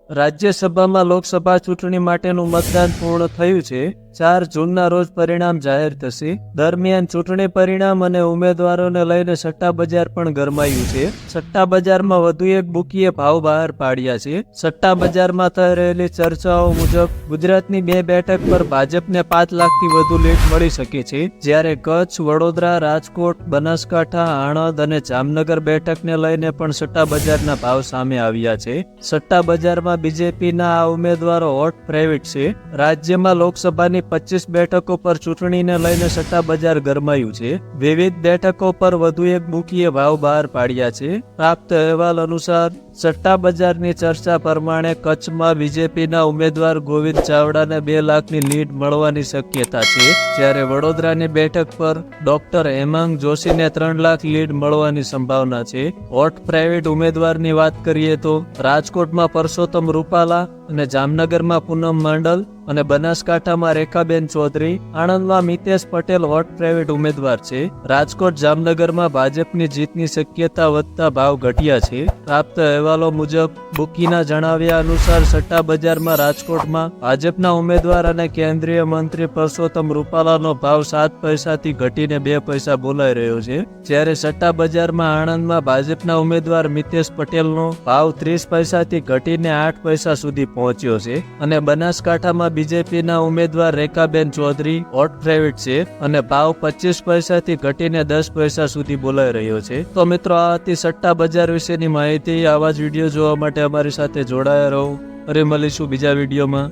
રાજ્યસભામાં લોકસભા ચૂંટણી માટેનું મતદાન પૂર્ણ થયું છે। 4 જૂનના રોજ પરિણામ જાહેર થશે। દરમિયાન ચૂંટણી પરિણામ અને ઉમેદવારોને લઈને સટ્ટા બજાર પણ ગરમાયું છે। સટ્ટા બજારમાં વધુ એક બુકીએ ભાવ બહાર પાડ્યા છે। સટ્ટા બજારમાં થઈ રહેલી ચર્ચાઓ મુજબ ગુજરાતની 2 બેઠક પર ભાજપને 5 લાખથી વધુ લીડ મળી શકે છે, જ્યારે કચ્છ, વડોદરા, રાજકોટ, બનાસકાંઠા, આણંદ અને જામનગર બેઠકને લઈને પણ સટ્ટા બજારના ભાવ સામે આવ્યા છે। સટ્ટા બજારમાં બીજેપીના આ ઉમેદવારો હોટ ફેવરિટ છે। રાજ્યમાં લોકસભાની 25 બેઠકો પર ચૂંટણીને લઈને સટ્ટા બજાર ગરમાયું છે। વિવિધ બેઠકો પર વધુ એક બુકીએ ભાવ બહાર પાડ્યા છે। પ્રાપ્ત અહેવાલ અનુસાર સટ્ટા બજારની ચર્ચા પ્રમાણે કચ્છમાં બીજેપીના ઉમેદવાર ગોવિંદ ચાવડાને 2 લાખની લીડ મળવાની શક્યતા છે, જ્યારે વડોદરાની બેઠક પર ડોક્ટર હેમાંગ જોશીને 3 લાખ લીડ મળવાની સંભાવના છે। હોટ પ્રાઇવેટ ઉમેદવારની વાત કરીએ તો રાજકોટમાં પરસોત્તમ રૂપાલા અને જામનગરમાં પૂનમ માંડલ અને બનાસકાંઠામાં રેખાબેન ચૌધરી, આણંદમાં મિતેશ પટેલ હોટ પ્રાઇવેટ ઉમેદવાર છે। રાજકોટ, જામનગરમાં ભાજપની જીતની શક્યતા વધતા ભાવ ઘટ્યા છે। પ્રાપ્ત અહેવાલો મુજબ બુકીના જણાવ્યા અનુસાર સટ્ટા બજારમાં રાજકોટમાં ભાજપના ઉમેદવાર અને કેન્દ્રીય મંત્રી પરસોત્તમ રૂપાલાનો ભાવ 7 પૈસાથી ઘટીને 2 પૈસા બોલાઈ રહ્યો છે, જ્યારે સટ્ટા બજારમાં આણંદમાં ભાજપના ઉમેદવાર મિતેશ પટેલનો ભાવ 30 પૈસાથી ઘટીને 8 પૈસા સુધી પહોંચ્યો છે અને બનાસકાંઠામાં બીજેપીના ઉમેદવાર રેખાબેન ચૌધરી હોટ ફેવરિટ છે અને ભાવ 25 પૈસાથી ઘટીને 10 પૈસા સુધી બોલાઈ રહ્યો છે। તો મિત્રો, આ હતી સટ્ટા બજાર વિશેની માહિતી। આવા જ વિડીયો જોવા માટે અમારી સાથે જોડાયા રહો। ફરી મળીશું બીજા વિડીયોમાં।